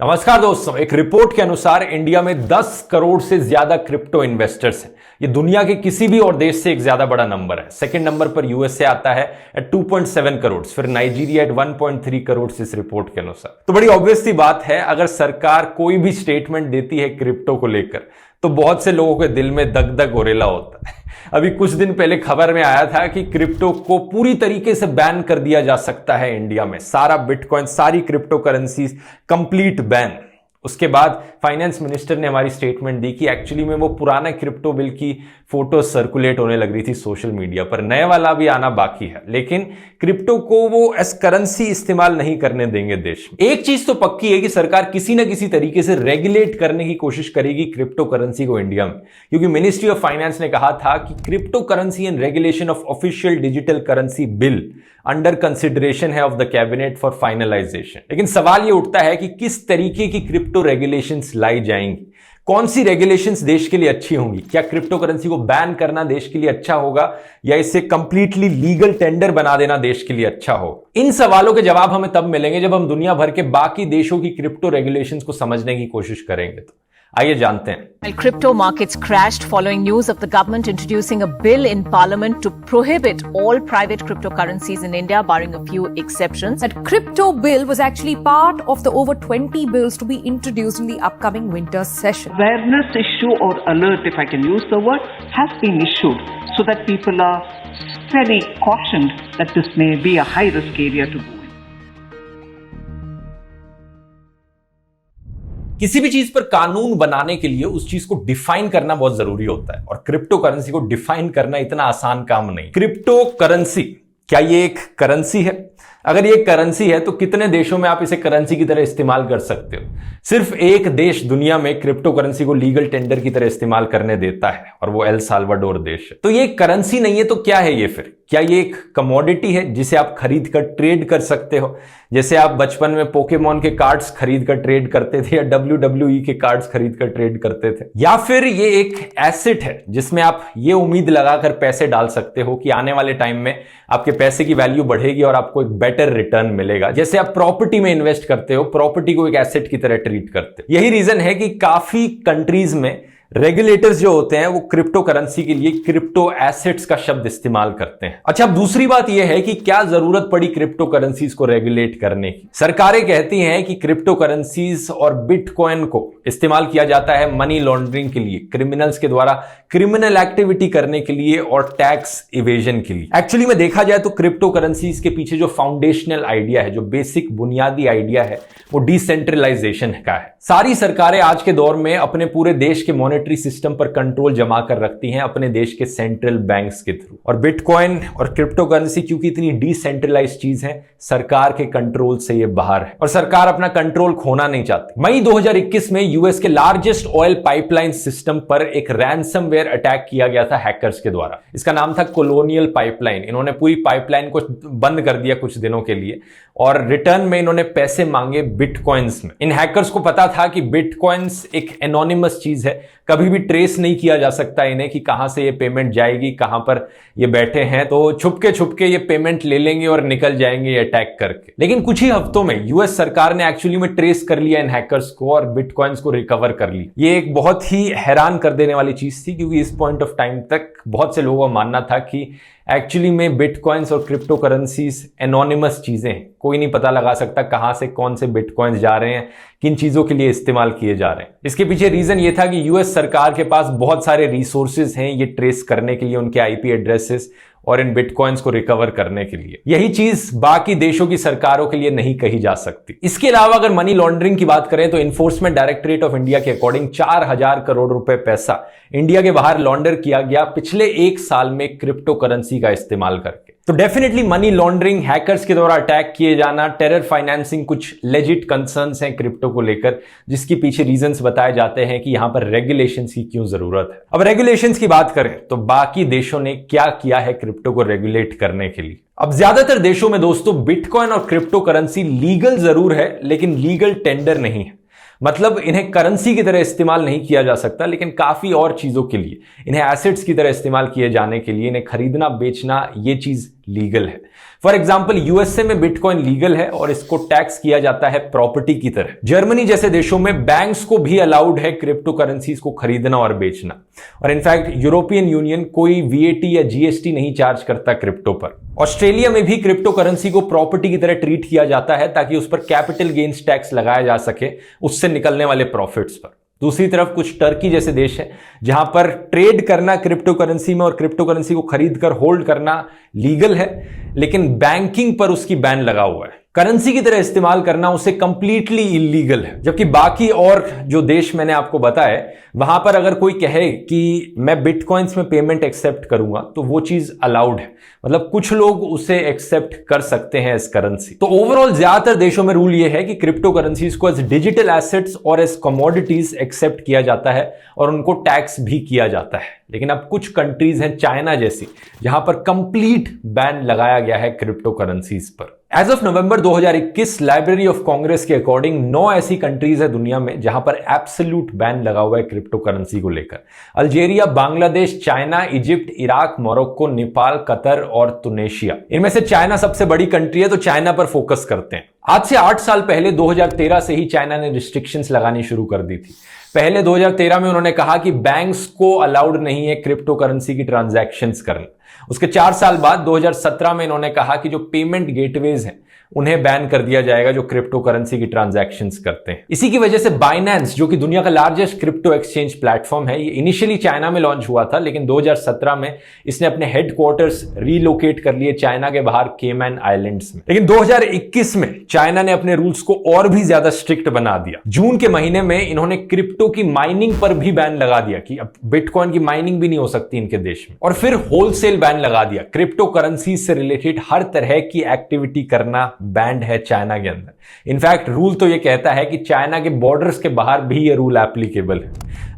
नमस्कार दोस्तों, एक रिपोर्ट के अनुसार इंडिया में 10 करोड़ से ज्यादा क्रिप्टो इन्वेस्टर्स हैं। ये दुनिया के किसी भी और देश से एक ज्यादा बड़ा नंबर है। सेकंड नंबर पर यूएसए आता है एट 2.7 करोड़, फिर नाइजीरिया एट 1.3 करोड़ इस रिपोर्ट के अनुसार। तो बड़ी ऑब्वियस सी बात है, अगर सरकार कोई भी स्टेटमेंट देती है क्रिप्टो को लेकर तो बहुत से लोगों के दिल में दग दग गोरेला होता है। अभी कुछ दिन पहले खबर में आया था कि क्रिप्टो को पूरी तरीके से बैन कर दिया जा सकता है इंडिया में। सारा बिटकॉइन, सारी क्रिप्टो करेंसीज कंप्लीट बैन। उसके बाद फाइनेंस मिनिस्टर ने हमारी स्टेटमेंट दी कि एक्चुअली में वो पुराना क्रिप्टो बिल की फोटो सर्कुलेट होने लग रही थी सोशल मीडिया पर, नया वाला भी आना बाकी है, लेकिन क्रिप्टो को वो एज करेंसी इस्तेमाल नहीं करने देंगे देश में। एक चीज तो पक्की है कि सरकार किसी ना किसी तरीके से रेगुलेट करने की कोशिश करेगी क्रिप्टो करेंसी को इंडिया में, क्योंकि मिनिस्ट्री ऑफ फाइनेंस ने कहा था कि crypto currency and regulation of official digital currency bill under consideration है of the cabinet for finalisation. लेकिन सवाल ये उठता है कि किस तरीके की क्रिप्टो रेगुलेशंस लाई जाएंगी, कौन सी रेगुलेशंस देश के लिए अच्छी होंगी। क्या क्रिप्टो करेंसी को बैन करना देश के लिए अच्छा होगा या इसे कंप्लीटली लीगल टेंडर बना देना देश के लिए अच्छा होगा। इन सवालों के जवाब हमें तब मिलेंगे जब हम दुनिया भर के बाकी देशों की क्रिप्टो रेगुलेशंस को समझने की कोशिश करेंगे। तो आइए जानते हैं। While crypto markets crashed following news of the government introducing a bill in parliament to prohibit all private cryptocurrencies in India, barring a few exceptions. That crypto bill was actually part of the over 20 bills to be introduced in the upcoming winter session. Awareness issue or alert, if I can use the word, has been issued so that people are very cautioned that this may be a high risk area to go. किसी भी चीज पर कानून बनाने के लिए उस चीज को डिफाइन करना बहुत जरूरी होता है, और क्रिप्टो करेंसी को डिफाइन करना इतना आसान काम नहीं। क्रिप्टो करेंसी, क्या ये एक करेंसी है? अगर ये करेंसी है तो कितने देशों में आप इसे करेंसी की तरह इस्तेमाल कर सकते हो? सिर्फ एक देश दुनिया में क्रिप्टो करेंसी को लीगल टेंडर की तरह इस्तेमाल करने देता है, और वो एल साल्वाडोर देश है। तो ये करेंसी नहीं है तो क्या है ये फिर? क्या ये एक कमोडिटी है जिसे आप खरीद कर ट्रेड कर सकते हो, जैसे आप बचपन में पोकेमॉन के कार्ड्स खरीद कर ट्रेड करते थे या WWE के कार्ड्स खरीद कर ट्रेड करते थे? या फिर ये एक एसेट है जिसमें आप ये उम्मीद लगाकर पैसे डाल सकते हो कि आने वाले टाइम में आपके पैसे की वैल्यू बढ़ेगी और आपको एक बेटर रिटर्न मिलेगा, जैसे आप प्रॉपर्टी में इन्वेस्ट करते हो, प्रॉपर्टी को एक एसेट की तरह ट्रीट करते हो। यही रीजन है कि काफी कंट्रीज में रेगुलेटर्स जो होते हैं वो क्रिप्टो करेंसी के लिए क्रिप्टो एसेट्स का शब्द इस्तेमाल करते हैं। अच्छा, अब दूसरी बात यह है कि क्या जरूरत पड़ी क्रिप्टो करेंसीज को रेगुलेट करने की? सरकारें कहती हैं कि क्रिप्टो करेंसीज और बिटकॉइन को इस्तेमाल किया जाता है मनी लॉन्ड्रिंग के लिए, क्रिमिनल्स के द्वारा क्रिमिनल एक्टिविटी करने के लिए और टैक्स इवेजन के लिए। एक्चुअली में देखा जाए तो क्रिप्टो करेंसीज के पीछे जो फाउंडेशनल आइडिया है, जो बेसिक बुनियादी आइडिया है, वो डिसेंट्रलाइजेशन का है। सारी सरकारें आज के दौर में अपने पूरे देश के मॉनेटरी सिस्टम पर कंट्रोल जमा कर रखती हैं अपने देश के सेंट्रल बैंक्स के थ्रू, और बिटकॉइन और क्रिप्टो करेंसी क्योंकि इतनी डिसेंट्रलाइज्ड चीज है, सरकार के कंट्रोल से ये बाहर है और सरकार अपना कंट्रोल खोना नहीं चाहती। मई 2021 में यूएस के लार्जेस्ट ऑयल पाइपलाइन सिस्टम पर एक रैंसमवेयर अटैक किया गया था हैकर्स के द्वारा। इसका नाम था कोलोनियल पाइपलाइन। इन्होंने पूरी पाइपलाइन को बंद कर दिया कुछ दिनों के लिए, और रिटर्न में इन्होंने पैसे मांगे बिटकॉइंस में। इन हैकर्स को पता था कि बिटकॉइंस एक एनोनिमस चीज है, कभी भी ट्रेस नहीं किया जा सकता इन्हें कि कहां से ये पेमेंट जाएगी, कहां पर ये बैठे हैं, तो छुपके ये पेमेंट ले लेंगे और निकल जाएंगे अटैक करके। लेकिन कुछ ही हफ्तों में यूएस सरकार ने एक्चुअली में ट्रेस कर लिया इन हैकर्स को और बिटकॉइंस को रिकवर कर ली। ये एक बहुत ही हैरान कर देने वाली चीज थी, क्योंकि इस पॉइंट ऑफ टाइम तक बहुत से लोगों का मानना था कि एक्चुअली में बिटकॉइंस और क्रिप्टो करेंसीज एनोनिमस चीजें हैं, कोई नहीं पता लगा सकता कहां से कौन से बिटकॉइंस जा रहे हैं, किन चीजों के लिए इस्तेमाल किए जा रहे हैं। इसके पीछे रीजन ये था कि यूएस सरकार के पास बहुत सारे रिसोर्सेज हैं ये ट्रेस करने के लिए, उनके आईपी एड्रेसेस और इन बिटकॉइंस को रिकवर करने के लिए। यही चीज बाकी देशों की सरकारों के लिए नहीं कही जा सकती। इसके अलावा अगर मनी लॉन्ड्रिंग की बात करें तो इन्फोर्समेंट डायरेक्टरेट ऑफ इंडिया के अकॉर्डिंग 4000 करोड़ रुपए पैसा इंडिया के बाहर लॉन्डर किया गया पिछले एक साल में क्रिप्टो करेंसी का इस्तेमाल करके। तो डेफिनेटली मनी लॉन्ड्रिंग, हैकर्स के द्वारा अटैक किए जाना, टेरर फाइनेंसिंग कुछ लेजिट कंसर्न्स हैं क्रिप्टो को लेकर, जिसके पीछे रीजंस बताए जाते हैं कि यहां पर रेगुलेशंस की क्यों जरूरत है। अब रेगुलेशंस की बात करें तो बाकी देशों ने क्या किया है क्रिप्टो को रेगुलेट करने के लिए। अब ज्यादातर देशों में दोस्तों बिटकॉइन और क्रिप्टो करेंसी लीगल जरूर है, लेकिन लीगल टेंडर नहीं है। मतलब इन्हें करेंसी की तरह इस्तेमाल नहीं किया जा सकता, लेकिन काफी और चीजों के लिए, इन्हें एसेट्स की तरह इस्तेमाल किए जाने के लिए, इन्हें खरीदना बेचना, ये चीज लीगल है। फॉर एग्जाम्पल यूएसए में बिटकॉइन लीगल है और इसको टैक्स किया जाता है प्रॉपर्टी की तरह। जर्मनी जैसे देशों में बैंक्स को भी अलाउड है क्रिप्टो करेंसीज को खरीदना और बेचना, और इनफैक्ट यूरोपियन यूनियन कोई वीएटी या जीएसटी नहीं चार्ज करता क्रिप्टो पर। ऑस्ट्रेलिया में भी क्रिप्टो करेंसी को प्रॉपर्टी की तरह ट्रीट किया जाता है ताकि उस पर कैपिटल गेन्स टैक्स लगाया जा सके उससे निकलने वाले प्रॉफिट्स पर। दूसरी तरफ कुछ टर्की जैसे देश है जहां पर ट्रेड करना क्रिप्टो करेंसी में और क्रिप्टो करेंसी को खरीद कर होल्ड करना लीगल है, लेकिन बैंकिंग पर उसकी बैन लगा हुआ है। करेंसी की तरह इस्तेमाल करना उसे कंप्लीटली इलीगल है। जबकि बाकी और जो देश मैंने आपको बताए वहां पर अगर कोई कहे कि मैं बिटकॉइंस में पेमेंट एक्सेप्ट करूंगा तो वो चीज अलाउड है, मतलब कुछ लोग उसे एक्सेप्ट कर सकते हैं एज करेंसी। तो ओवरऑल ज्यादातर देशों में रूल ये है कि क्रिप्टो करेंसीज को एज डिजिटल एसेट्स और एज कमोडिटीज एक्सेप्ट किया जाता है और उनको टैक्स भी किया जाता है। लेकिन अब कुछ कंट्रीज हैं चाइना जैसी जहां पर कंप्लीट बैन लगाया गया है क्रिप्टो करेंसीज पर। As of November 2021 library of Congress के अकॉर्डिंग 9 ऐसी कंट्रीज है दुनिया में जहां पर एब्सोल्यूट बैन लगा हुआ है क्रिप्टो करेंसी को लेकर। Algeria, Bangladesh, China, Egypt, Iraq, Morocco, Nepal, Qatar और तुनेशिया। इनमें से चाइना सबसे बड़ी कंट्री है तो चाइना पर फोकस करते हैं। आज से 8 साल पहले 2013 से ही चाइना ने रिस्ट्रिक्शंस लगानी शुरू कर दी थी। पहले 2013 में उन्होंने कहा कि बैंक्स को अलाउड नहीं है क्रिप्टो करेंसी की ट्रांजैक्शंस करना। उसके 4 साल बाद 2017 में इन्होंने कहा कि जो पेमेंट गेटवेज हैं उन्हें बैन कर दिया जाएगा जो क्रिप्टो करेंसी की ट्रांजैक्शंस करते हैं। इसी की वजह से बाइनेंस, जो कि दुनिया का लार्जेस्ट क्रिप्टो एक्सचेंज प्लेटफॉर्म है, ये इनिशियली चाइना में लॉन्च हुआ था, लेकिन 2017 में इसने अपने हेडक्वार्टर्स रीलोकेट कर लिए चाइना के बाहर केमैन आइलैंड्स में। लेकिन 2021 में चाइना ने अपने रूल्स को और भी ज्यादा स्ट्रिक्ट बना दिया। जून के महीने में इन्होंने क्रिप्टो की माइनिंग पर भी बैन लगा दिया कि अब बिटकॉइन की माइनिंग भी नहीं हो सकती इनके देश में। और फिर होलसेल बैन लगा दिया, क्रिप्टो करेंसी से रिलेटेड हर तरह की एक्टिविटी करना बैंड है चाइना के अंदर। इनफैक्ट रूल तो ये कहता है कि चाइना के बॉर्डर्स के बाहर भी ये रूल एप्लीकेबल है।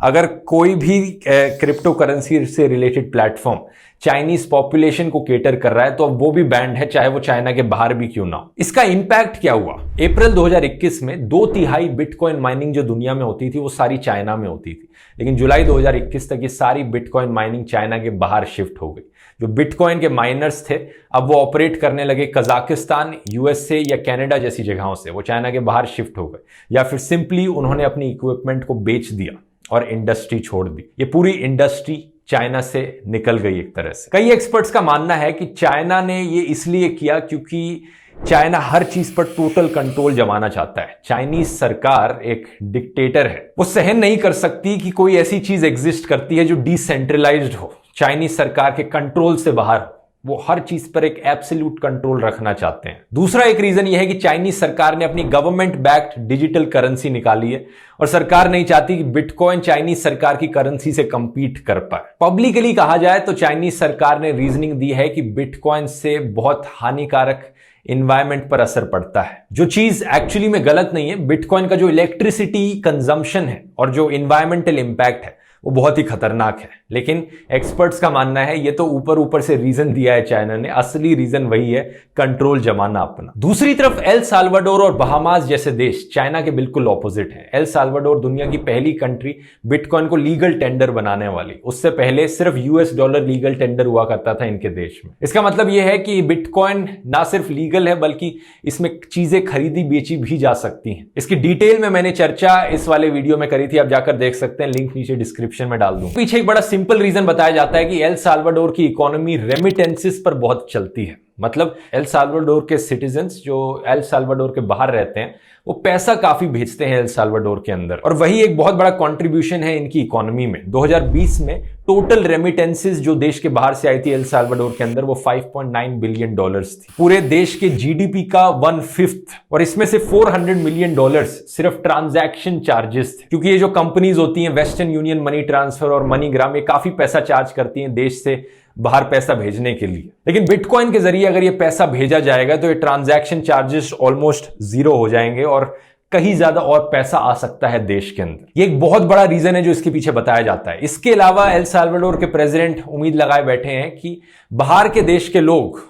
अगर कोई भी क्रिप्टो करेंसी से रिलेटेड प्लेटफॉर्म चाइनीज पॉपुलेशन को केटर कर रहा है तो अब वो भी बैंड है, चाहे वो चाइना के बाहर भी क्यों ना हो। इसका इंपैक्ट क्या हुआ? अप्रैल 2021 में 2/3 बिटकॉइन माइनिंग जो दुनिया में होती थी वो सारी चाइना में होती थी, लेकिन जुलाई 2021 तक ये सारी बिटकॉइन माइनिंग चाइना के बाहर शिफ्ट हो गई। जो बिटकॉइन के माइनर्स थे अब वो ऑपरेट करने लगे कजाकिस्तान, यूएसए या कनाडा जैसी जगहों से। वो चाइना के बाहर शिफ्ट हो गए या फिर सिंपली उन्होंने अपनी इक्विपमेंट को बेच दिया और इंडस्ट्री छोड़ दी। ये पूरी इंडस्ट्री चाइना से निकल गई एक तरह से। कई एक्सपर्ट्स का मानना है कि चाइना ने ये इसलिए किया क्योंकि चाइना हर चीज पर टोटल कंट्रोल जमाना चाहता है। चाइनीज सरकार एक डिक्टेटर है, वो सहन नहीं कर सकती कि कोई ऐसी चीज एग्जिस्ट करती है जो डिसेंट्रलाइज्ड हो, चाइनीज सरकार के कंट्रोल से बाहर हो। वो हर चीज पर एक एब्सोल्यूट कंट्रोल रखना चाहते हैं। दूसरा एक रीजन ये है कि चाइनीज सरकार ने अपनी गवर्नमेंट बैक्ड डिजिटल करेंसी निकाली है और सरकार नहीं चाहती कि बिटकॉइन चाइनीज सरकार की करेंसी से कंपीट कर पाए। पब्लिकली कहा जाए तो चाइनीज सरकार ने रीजनिंग दी है कि बिटकॉइन से बहुत हानिकारक इन्वायरमेंट पर असर पड़ता है, जो चीज एक्चुअली में गलत नहीं है। बिटकॉइन का जो इलेक्ट्रिसिटी कंजम्पशन है और जो इन्वायरमेंटल इंपैक्ट है वो बहुत ही खतरनाक है। लेकिन एक्सपर्ट्स का मानना है ये तो ऊपर ऊपर से रीजन दिया है चाइना ने, असली रीजन वही है कंट्रोल जमाना अपना। दूसरी तरफ एल साल्वाडोर और बहामास जैसे देश चाइना के बिल्कुल ऑपोजिट है। एल साल्वाडोर दुनिया की पहली कंट्री बिटकॉइन को लीगल टेंडर बनाने वाली। उससे पहले सिर्फ $US लीगल टेंडर हुआ करता था इनके देश में। इसका मतलब यह है कि बिटकॉइन ना सिर्फ लीगल है बल्कि इसमें चीजें खरीदी बेची भी जा सकती हैं। इसकी डिटेल में मैंने चर्चा इस वाले वीडियो में करी थी, आप जाकर देख सकते हैं, लिंक नीचे डिस्क्रिप्शन में डाल दूं। पीछे एक बड़ा सिंपल रीजन बताया जाता है कि एल साल्वाडोर की इकोनॉमी रेमिटेंसेस पर बहुत चलती है। मतलब एल साल्वाडोर के सिटीजन्स जो एल साल्वाडोर के बाहर रहते हैं वो पैसा काफी भेजते हैं एल साल्वाडोर के अंदर, और वही एक बहुत बड़ा कंट्रीब्यूशन है इनकी इकोनॉमी में। 2020 में टोटल रेमिटेंसेस जो देश के बाहर से आई थी एल साल्वाडोर के अंदर वो $5.9 बिलियन थी, पूरे देश के जीडीपी का 1/5, और इसमें से $400 मिलियन सिर्फ ट्रांजैक्शन चार्जेस थे। क्योंकि ये जो कंपनीज होती हैं वेस्टर्न यूनियन मनी ट्रांसफर और मनीग्राम, ये काफी पैसा चार्ज करती हैं देश से बाहर पैसा भेजने के लिए। लेकिन बिटकॉइन के जरिए अगर ये पैसा भेजा जाएगा तो ये ट्रांजैक्शन चार्जेस ऑलमोस्ट 0 हो जाएंगे और कहीं ज्यादा और पैसा आ सकता है देश के अंदर। ये एक बहुत बड़ा रीजन है जो इसके पीछे बताया जाता है। इसके अलावा एल साल्वाडोर के प्रेसिडेंट उम्मीद लगाए बैठे हैं कि बाहर के देश के लोग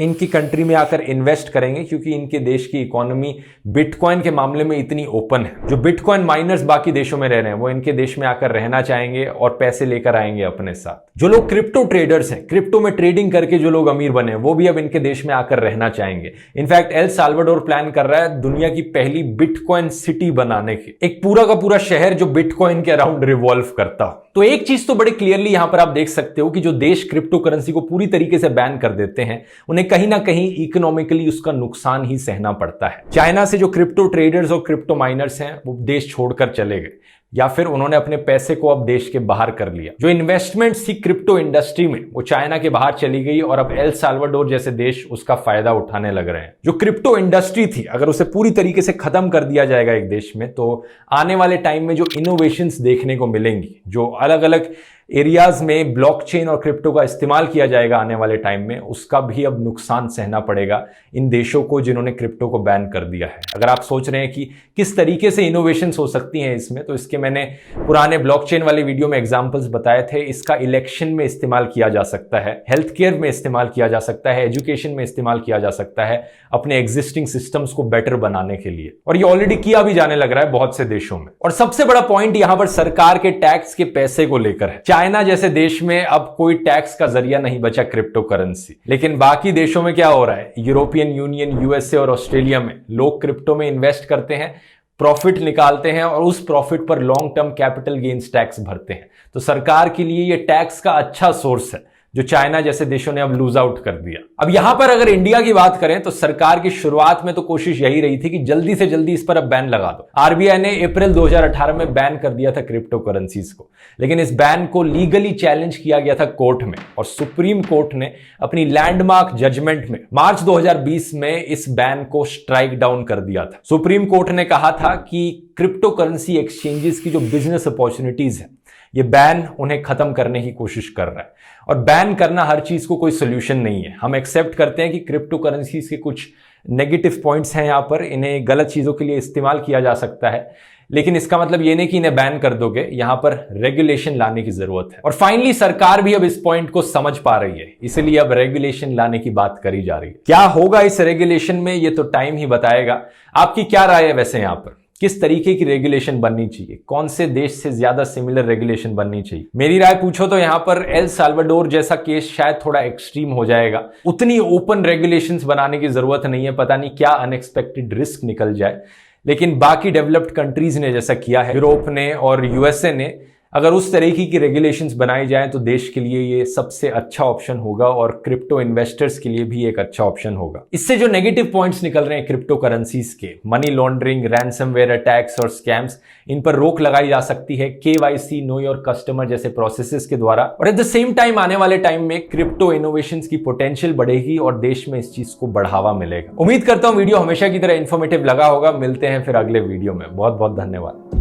इनकी कंट्री में आकर इन्वेस्ट करेंगे, क्योंकि इनके देश की इकोनॉमी बिटकॉइन के मामले में इतनी ओपन है। जो बिटकॉइन माइनर्स बाकी देशों में रह रहे हैं वो इनके देश में आकर रहना चाहेंगे और पैसे लेकर आएंगे अपने साथ। जो लोग क्रिप्टो ट्रेडर्स हैं, क्रिप्टो में ट्रेडिंग करके जो लोग अमीर बने, वो भी अब इनके देश में आकर रहना चाहेंगे। इनफैक्ट एल साल्वाडोर प्लान कर रहा है दुनिया की पहली बिटकॉइन सिटी बनाने की, एक पूरा का पूरा शहर जो बिटकॉइन के अराउंड रिवॉल्व करता हो। तो एक चीज तो बड़े क्लियरली यहां पर आप देख सकते हो कि जो देश क्रिप्टो करेंसी को पूरी तरीके से बैन कर देते हैं उन्हें कहीं ना कहीं इकोनॉमिकली उसका नुकसान ही सहना पड़ता है। चाइना से जो क्रिप्टो ट्रेडर्स और क्रिप्टो माइनर्स हैं वो देश छोड़कर चले गए, या फिर उन्होंने अपने पैसे को अब देश के बाहर कर लिया। जो इन्वेस्टमेंट्स थी क्रिप्टो इंडस्ट्री में वो चाइना के बाहर चली गई और अब एल साल्वाडोर जैसे देश उसका फायदा उठाने लग रहे हैं। जो क्रिप्टो इंडस्ट्री थी अगर उसे पूरी तरीके से खत्म कर दिया जाएगा एक देश में, तो आने वाले टाइम में जो इनोवेशंस देखने को मिलेंगी, जो अलग अलग एरियाज में ब्लॉकचेन और क्रिप्टो का इस्तेमाल किया जाएगा आने वाले टाइम में, उसका भी अब नुकसान सहना पड़ेगा इन देशों को जिन्होंने क्रिप्टो को बैन कर दिया है। अगर आप सोच रहे हैं कि किस तरीके से इनोवेशंस हो सकती हैं इसमें, तो इसके मैंने पुराने ब्लॉकचेन वाले वीडियो में एग्जांपल्स बताए थे। इसका इलेक्शन में इस्तेमाल किया जा सकता है, हेल्थ केयर में इस्तेमाल किया जा सकता है, एजुकेशन में इस्तेमाल किया जा सकता है, अपने एग्जिस्टिंग सिस्टम्स को बेटर बनाने के लिए, और ये ऑलरेडी किया भी जाने लग रहा है बहुत से देशों में। और सबसे बड़ा पॉइंट यहां पर सरकार के टैक्स के पैसे को लेकर है। चाइना जैसे देश में अब कोई टैक्स का जरिया नहीं बचा क्रिप्टो करेंसी, लेकिन बाकी देशों में क्या हो रहा है, यूरोपियन यूनियन, यूएसए और ऑस्ट्रेलिया में लोग क्रिप्टो में इन्वेस्ट करते हैं, प्रॉफिट निकालते हैं और उस प्रॉफिट पर long term capital gains tax भरते हैं। तो सरकार के लिए यह टैक्स का अच्छा सोर्स है जो चाइना जैसे देशों ने अब लूज आउट कर दिया। अब यहां पर अगर इंडिया की बात करें तो सरकार की शुरुआत में तो कोशिश यही रही थी कि जल्दी से जल्दी इस पर अब बैन लगा दो। आरबीआई ने अप्रैल 2018 में बैन कर दिया था क्रिप्टो करेंसीज को, लेकिन इस बैन को लीगली चैलेंज किया गया था कोर्ट में और सुप्रीम कोर्ट ने अपनी लैंडमार्क जजमेंट में मार्च 2020 में इस बैन को स्ट्राइक डाउन कर दिया था। सुप्रीम कोर्ट ने कहा था कि क्रिप्टो करेंसी एक्सचेंजेस की जो बिजनेस अपॉर्चुनिटीज है, ये बैन उन्हें खत्म करने की कोशिश कर रहा है। और बैन करना हर चीज को कोई सोल्यूशन नहीं है। हम एक्सेप्ट करते हैं कि क्रिप्टो करेंसीज के कुछ नेगेटिव पॉइंट्स हैं यहां पर, इन्हें गलत चीजों के लिए इस्तेमाल किया जा सकता है, लेकिन इसका मतलब ये नहीं कि इन्हें बैन कर दोगे। यहां पर रेगुलेशन लाने की जरूरत है और फाइनली सरकार भी अब इस पॉइंट को समझ पा रही है, इसलिए अब रेगुलेशन लाने की बात करी जा रही है। क्या होगा इस रेगुलेशन में ये तो टाइम ही बताएगा। आपकी क्या राय है वैसे यहां पर, किस तरीके की रेगुलेशन बननी चाहिए, कौन से देश से ज्यादा सिमिलर रेगुलेशन बननी चाहिए? मेरी राय पूछो तो यहां पर एल साल्वाडोर जैसा केस शायद थोड़ा एक्सट्रीम हो जाएगा। उतनी ओपन रेगुलेशंस बनाने की जरूरत नहीं है, पता नहीं क्या अनएक्सपेक्टेड रिस्क निकल जाए। लेकिन बाकी डेवलप्ड कंट्रीज ने जैसा किया है, यूरोप ने और यूएसए ने, अगर उस तरीके की रेगुलेशंस बनाई जाए तो देश के लिए ये सबसे अच्छा ऑप्शन होगा और क्रिप्टो इन्वेस्टर्स के लिए भी एक अच्छा ऑप्शन होगा। इससे जो नेगेटिव पॉइंट्स निकल रहे हैं क्रिप्टो करेंसीज के, मनी लॉन्ड्रिंग, रैंसमवेयर अटैक्स और स्कैम्स, इन पर रोक लगाई जा सकती है केवाईसी, नो योर कस्टमर जैसे प्रोसेसेस के द्वारा। और एट द सेम टाइम आने वाले टाइम में क्रिप्टो इनोवेशंस की पोटेंशियल बढ़ेगी और देश में इस चीज को बढ़ावा मिलेगा। उम्मीद करता हूं वीडियो हमेशा की तरह इंफॉर्मेटिव लगा होगा। मिलते हैं फिर अगले वीडियो में। बहुत बहुत धन्यवाद।